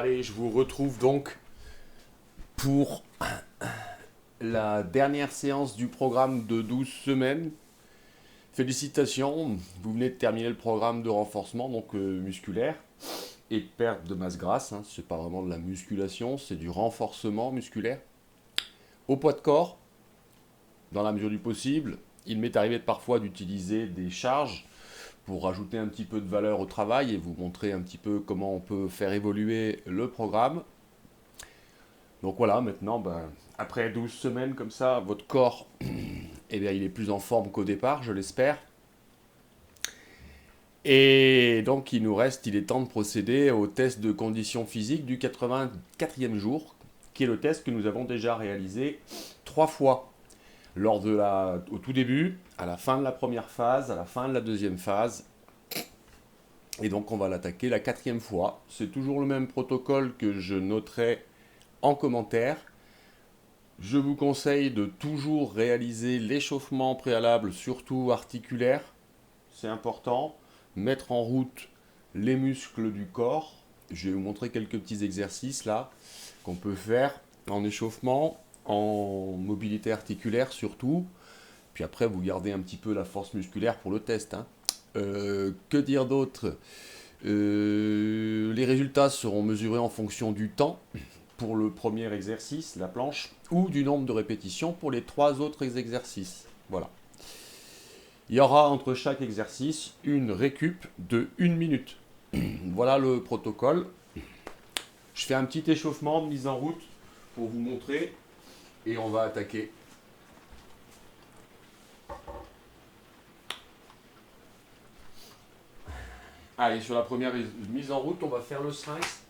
Allez, je vous retrouve donc pour la dernière séance du programme de 12 semaines. Félicitations, vous venez de terminer le programme de renforcement donc musculaire et de perte de masse grasse. C'est pas vraiment de la musculation, c'est du renforcement musculaire. Au poids de corps, dans la mesure du possible, il m'est arrivé parfois d'utiliser des charges pour rajouter un petit peu de valeur au travail et vous montrer un petit peu comment on peut faire évoluer le programme. Donc voilà, maintenant, après 12 semaines comme ça, votre corps, eh bien, il est plus en forme qu'au départ, je l'espère. Et donc il est temps de procéder au test de condition physique du 84e jour, qui est le test que nous avons déjà réalisé 3 fois. Au tout début, à la fin de la première phase, à la fin de la deuxième phase. Et donc on va l'attaquer la 4e fois. C'est toujours le même protocole que je noterai en commentaire. Je vous conseille de toujours réaliser l'échauffement préalable, surtout articulaire. C'est important. Mettre en route les muscles du corps. Je vais vous montrer quelques petits exercices là qu'on peut faire en échauffement, en mobilité articulaire surtout. Puis après, vous gardez un petit peu la force musculaire pour le test. Que dire d'autre? Les résultats seront mesurés en fonction du temps pour le premier exercice, la planche, ou du nombre de répétitions pour les 3 autres exercices. Voilà. Il y aura entre chaque exercice une récup de 1 minute. Voilà le protocole. Je fais un petit échauffement de mise en route pour vous montrer et on va attaquer. Allez, sur la première mise en route, on va faire le sphinx,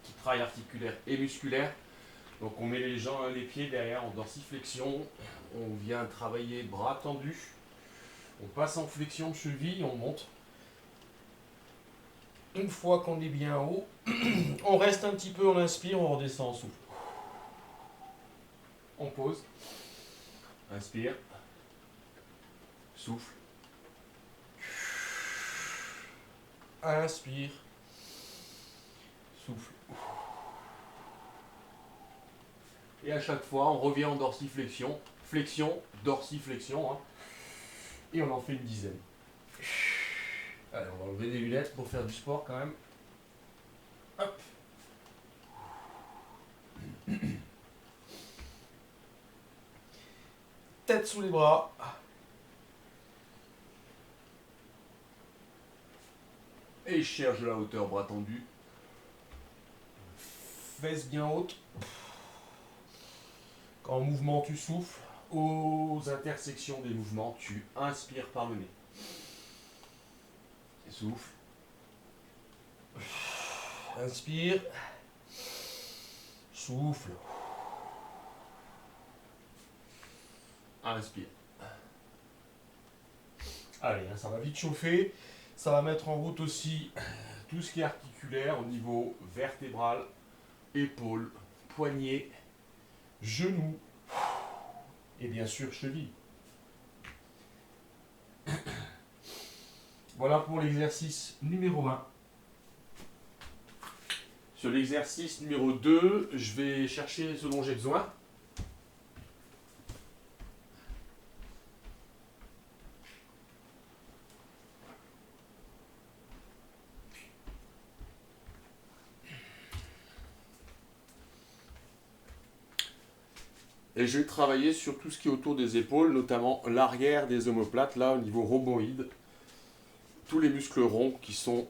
qui travaille articulaire et musculaire. Donc on met les pieds derrière en dorsiflexion, on vient travailler bras tendus, on passe en flexion de cheville, on monte. Une fois qu'on est bien haut, on reste un petit peu, on inspire, on redescend en souffle. On pose, inspire, souffle, inspire, souffle. Et à chaque fois, on revient en dorsiflexion, flexion, dorsiflexion, et on en fait une dizaine. Allez, on va enlever des lunettes pour faire du sport quand même. Hop. Tête sous les bras. Et je cherche de la hauteur, bras tendus. Fesses bien hautes. Quand en mouvement tu souffles, aux intersections des mouvements, tu inspires par le nez. Et souffle. Inspire. Souffle. Inspire. Allez, ça va vite chauffer. Ça va mettre en route aussi tout ce qui est articulaire au niveau vertébral, épaules, poignets, genoux et bien sûr cheville. Voilà pour l'exercice numéro 1. Sur l'exercice numéro 2, je vais chercher ce dont j'ai besoin. Et je vais travailler sur tout ce qui est autour des épaules, notamment l'arrière des omoplates, là au niveau rhomboïde. Tous les muscles ronds qui sont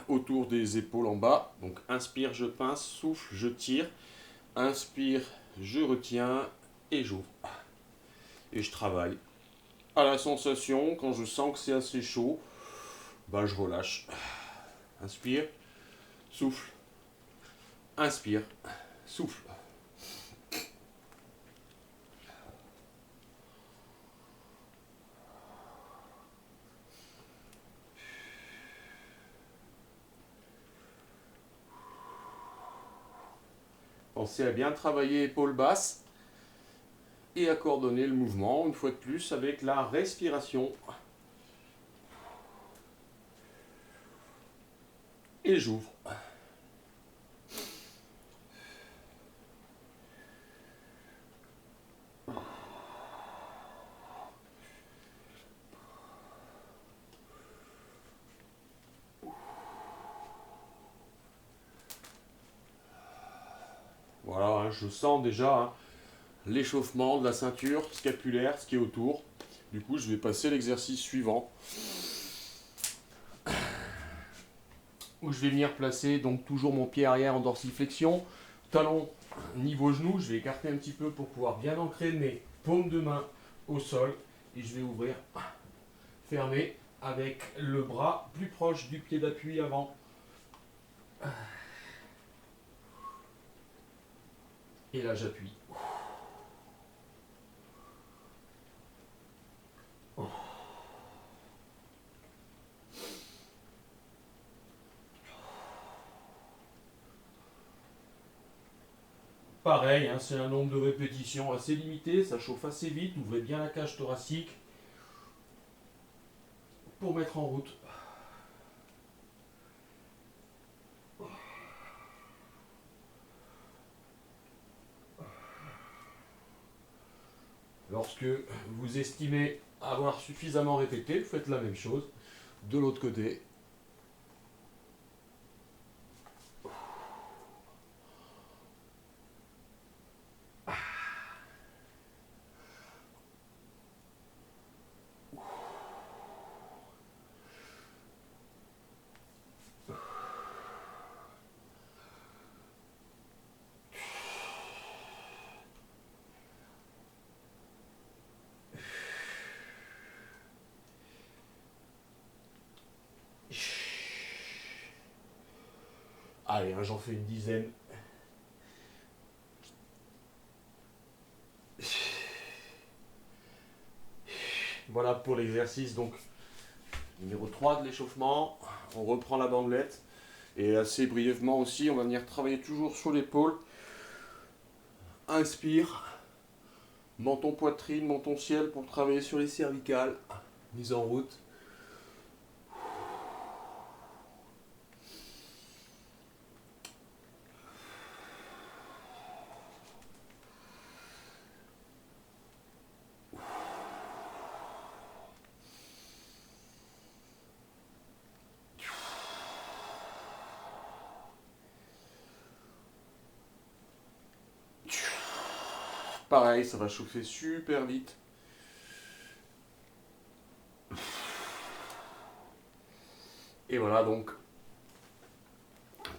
autour des épaules en bas. Donc inspire, je pince, souffle, je tire. Inspire, je retiens et j'ouvre. Et je travaille. À la sensation, quand je sens que c'est assez chaud, je relâche. Inspire, souffle. Inspire, souffle. Pensez à bien travailler épaules basses et à coordonner le mouvement, une fois de plus, avec la respiration. Et j'ouvre. hein, je sens déjà hein, l'échauffement de la ceinture scapulaire, ce qui est autour. Du coup, je vais passer à l'exercice suivant. Où je vais venir placer donc toujours mon pied arrière en dorsiflexion. Talon niveau genou, je vais écarter un petit peu pour pouvoir bien ancrer mes paumes de main au sol. Et je vais ouvrir, fermer avec le bras plus proche du pied d'appui avant. Et là j'appuie. Pareil, hein, c'est un nombre de répétitions assez limité, ça chauffe assez vite, ouvrez bien la cage thoracique pour mettre en route. Lorsque vous estimez avoir suffisamment répété, vous faites la même chose de l'autre côté. Allez, hein, j'en fais une dizaine. Voilà pour l'exercice donc numéro 3 de l'échauffement. On reprend la bandelette. Et assez brièvement aussi, on va venir travailler toujours sur l'épaule. Inspire. Menton poitrine, menton ciel pour travailler sur les cervicales. Mise en route. Pareil, ça va chauffer super vite. Et voilà donc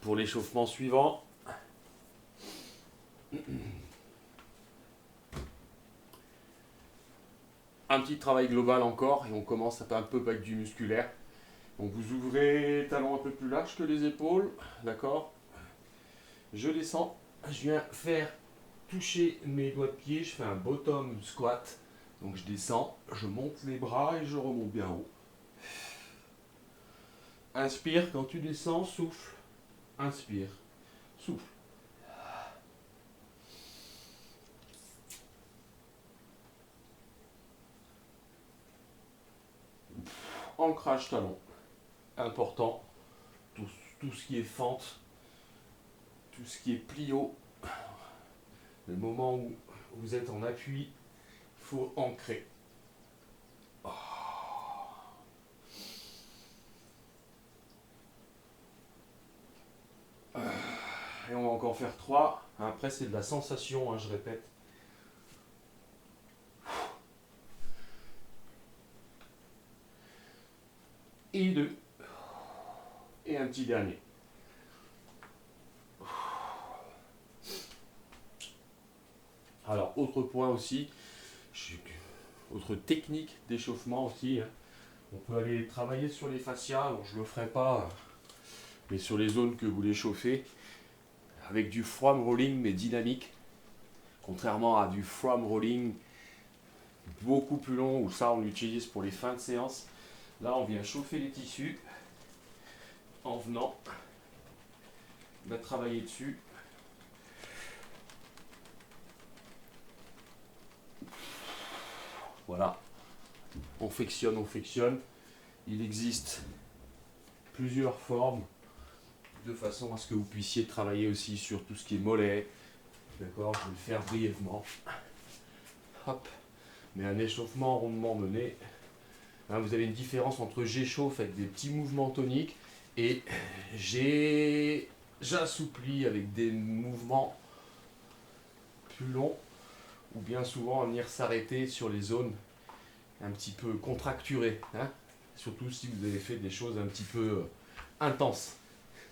pour l'échauffement suivant. Un petit travail global encore et on commence un peu avec du musculaire. Donc vous ouvrez les talons un peu plus larges que les épaules, d'accord? Je descends, je viens faire toucher mes doigts de pied, je fais un bottom squat. Donc je descends, je monte les bras et je remonte bien haut. Inspire, quand tu descends, souffle. Inspire, souffle. Ancrage talon. Important. Tout ce qui est fente, tout ce qui est plio. Le moment où vous êtes en appui, il faut ancrer. Et on va encore faire 3. Après, c'est de la sensation, hein, je répète. Et 2. Et un petit dernier. Alors, autre point aussi, autre technique d'échauffement aussi. Hein. On peut aller travailler sur les fascias, alors je ne le ferai pas, mais sur les zones que vous voulez chauffer, avec du foam rolling mais dynamique. Contrairement à du foam rolling beaucoup plus long, où ça on l'utilise pour les fins de séance. Là, on vient chauffer les tissus en venant travailler dessus. Voilà, on frictionne, on frictionne. Il existe plusieurs formes de façon à ce que vous puissiez travailler aussi sur tout ce qui est mollet. D'accord, je vais le faire brièvement. Hop, mais un échauffement rondement mené. Hein, vous avez une différence entre j'échauffe avec des petits mouvements toniques et j'assouplis avec des mouvements plus long, ou bien souvent à venir s'arrêter sur les zones un petit peu contracturées, hein, surtout si vous avez fait des choses un petit peu intenses.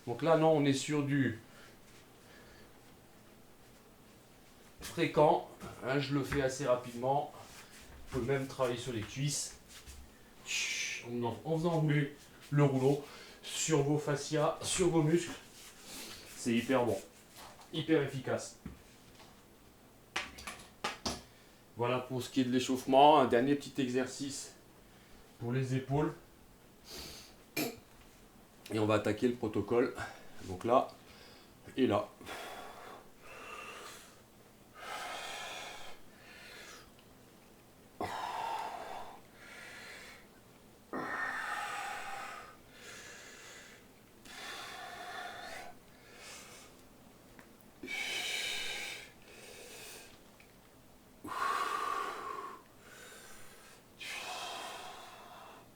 Donc là, non, on est sur du fréquent, hein, je le fais assez rapidement. On peut même travailler sur les cuisses en faisant rouler le rouleau sur vos fascias, sur vos muscles. C'est hyper bon, hyper efficace. Voilà pour ce qui est de l'échauffement. Un dernier petit exercice pour les épaules. Et on va attaquer le protocole. Donc là et là.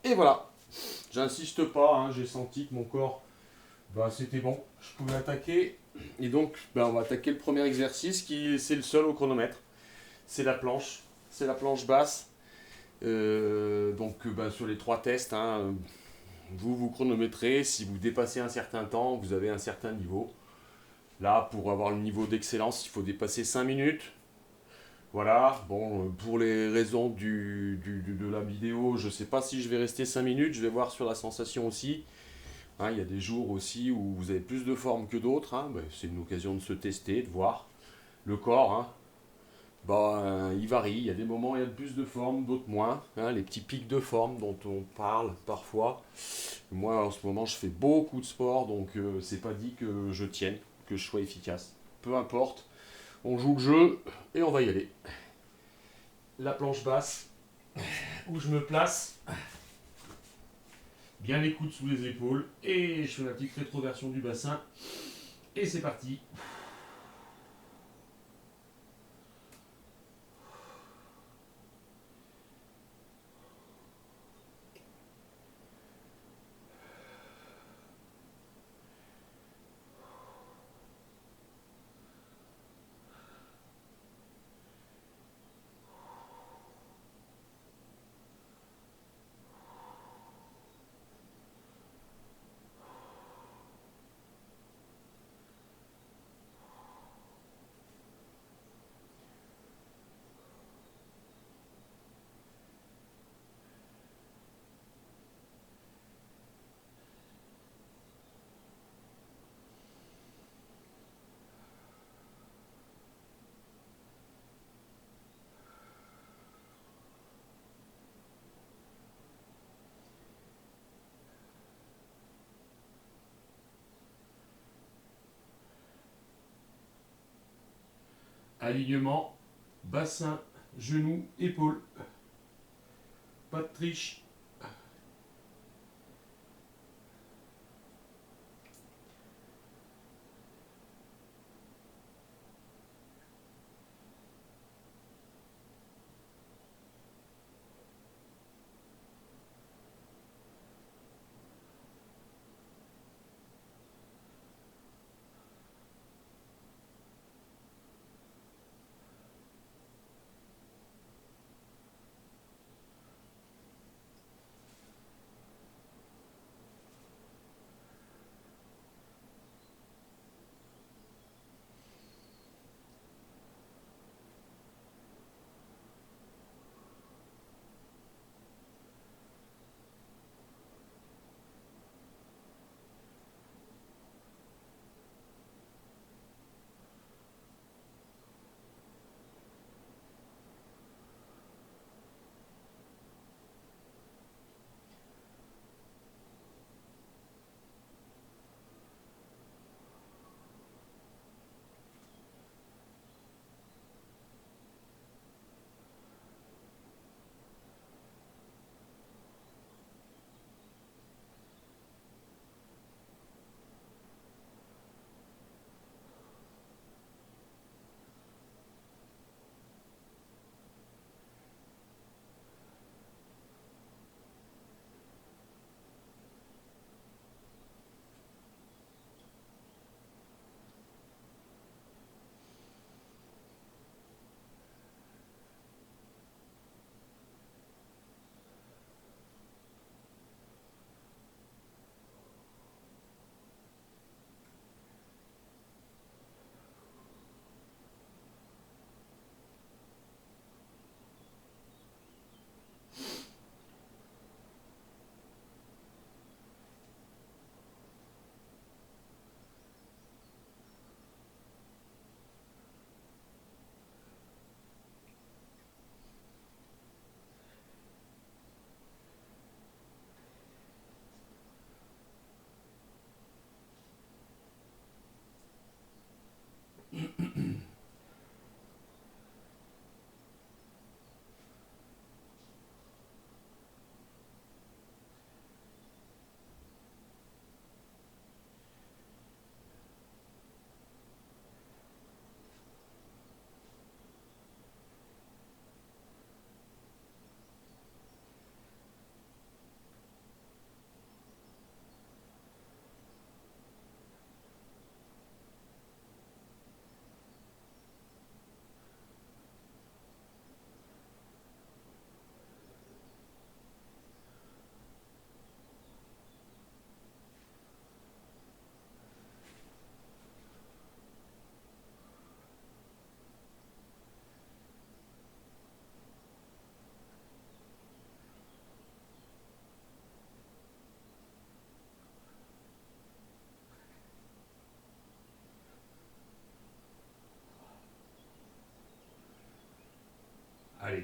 Et voilà. J'insiste pas, hein, j'ai senti que mon corps, c'était bon. Je pouvais attaquer. Et donc, on va attaquer le premier exercice qui c'est le seul au chronomètre. C'est la planche. C'est la planche basse. Sur les 3 tests, hein, vous chronométrez. Si vous dépassez un certain temps, vous avez un certain niveau. Là, pour avoir le niveau d'excellence, il faut dépasser 5 minutes. Voilà, bon, pour les raisons de la vidéo, je ne sais pas si je vais rester 5 minutes, je vais voir sur la sensation aussi. Hein, il y a des jours aussi où vous avez plus de forme que d'autres, hein, c'est une occasion de se tester, de voir. Le corps, hein, il varie, il y a des moments où il y a plus de forme, d'autres moins. Hein, les petits pics de forme dont on parle parfois. Moi, en ce moment, je fais beaucoup de sport, donc c'est pas dit que je tienne, que je sois efficace. Peu importe, on joue le jeu et on va y aller. La planche basse, où je me place, bien les coudes sous les épaules, et je fais la petite rétroversion du bassin, et c'est parti. Alignement, bassin, genou, épaule. Pas de triche.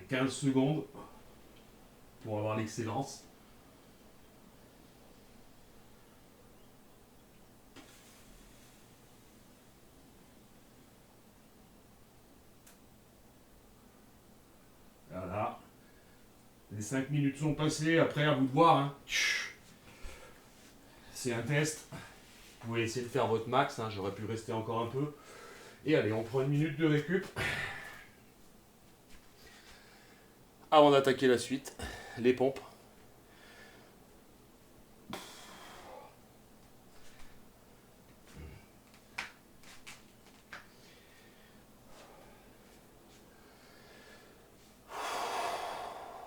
15 secondes pour avoir l'excellence. Voilà. Les 5 minutes sont passées, après à vous de voir. Hein. C'est un test. Vous pouvez essayer de faire votre max, hein. J'aurais pu rester encore un peu. Et allez, on prend une minute de récup. Avant d'attaquer la suite, les pompes.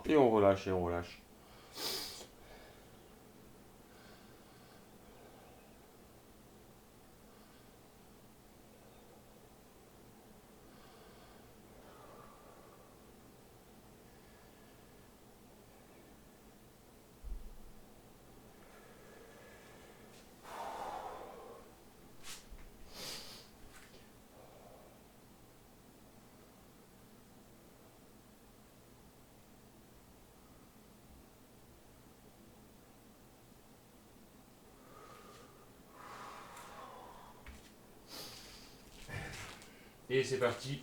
Et on relâche et on relâche. Et c'est parti.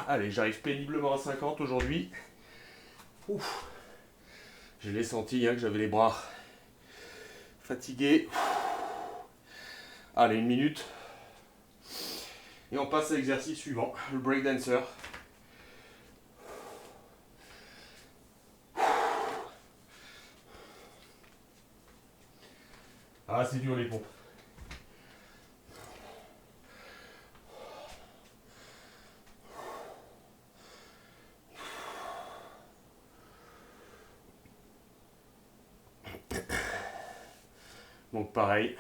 Allez, j'arrive péniblement à 50 aujourd'hui. Ouf. Je l'ai senti, hein, que j'avais les bras fatigués. Allez, une minute. Et on passe à l'exercice suivant, le breakdancer. Ah, c'est dur les pompes. Donc pareil,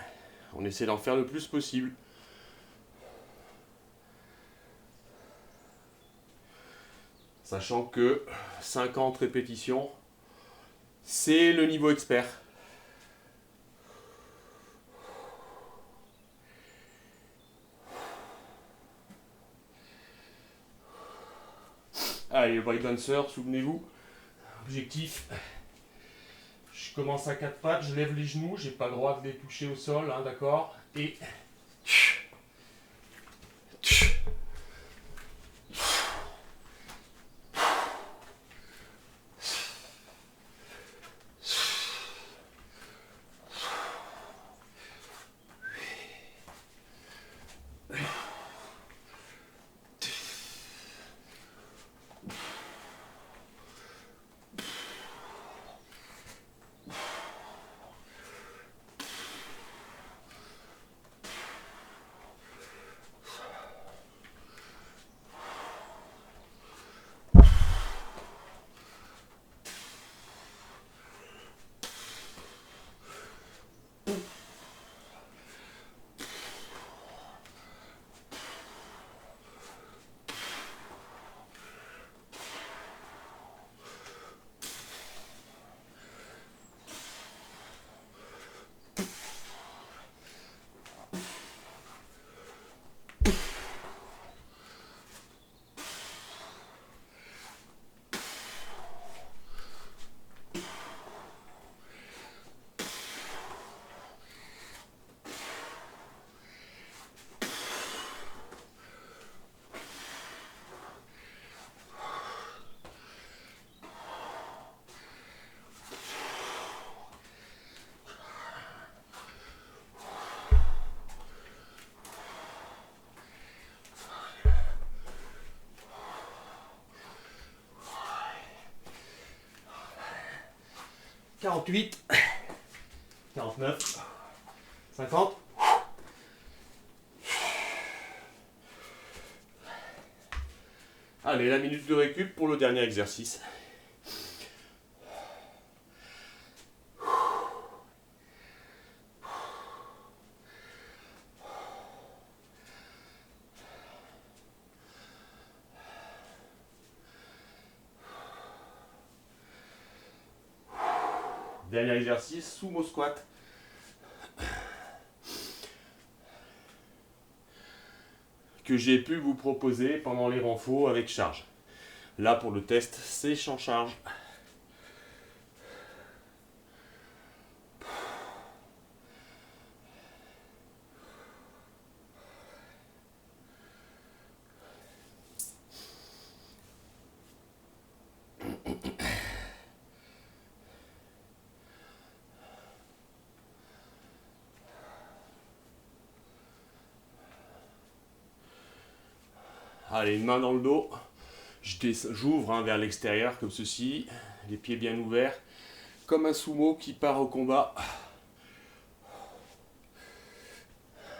on essaie d'en faire le plus possible. Sachant que 50 répétitions, c'est le niveau expert. Allez, le breakdancer, souvenez-vous, objectif, je commence à 4 pattes, je lève les genoux, j'ai pas le droit de les toucher au sol, hein, d'accord, et « 48, 49, 50. Allez, la minute de récup pour le dernier exercice. Dernier exercice, sumo squat. Que j'ai pu vous proposer pendant les renforts avec charge. Là, pour le test, c'est sans charge. Allez, une main dans le dos. J'ouvre vers l'extérieur comme ceci. Les pieds bien ouverts. Comme un sumo qui part au combat.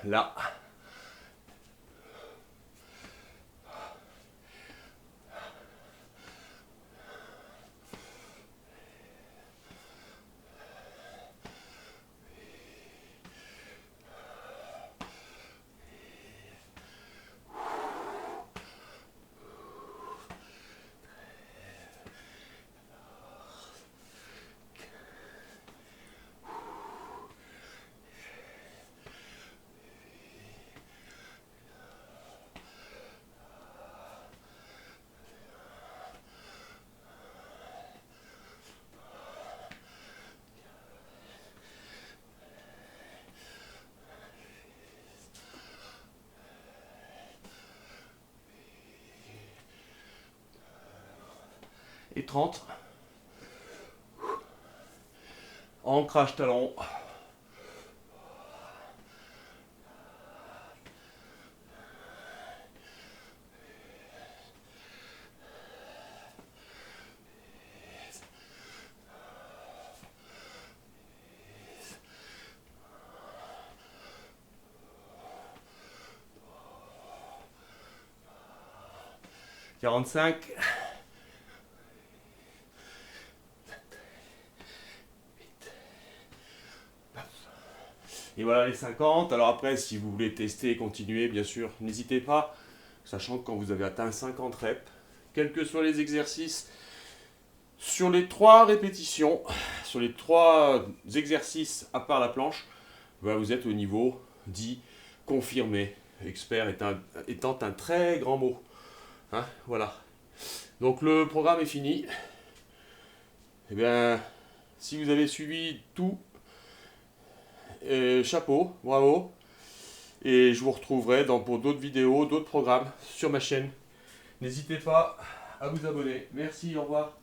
Là. Et 30. Ancrage talon. « 45. 8, 9, Et voilà les 50. Alors après, si vous voulez tester et continuer, bien sûr, n'hésitez pas. Sachant que quand vous avez atteint 50 reps, quels que soient les exercices, sur les 3 répétitions, sur les 3 exercices à part la planche, vous êtes au niveau dit confirmé. Expert étant un très grand mot. Hein, voilà. Donc le programme est fini. Eh bien, si vous avez suivi tout, chapeau, bravo. Et je vous retrouverai pour d'autres vidéos, d'autres programmes sur ma chaîne. N'hésitez pas à vous abonner. Merci, au revoir.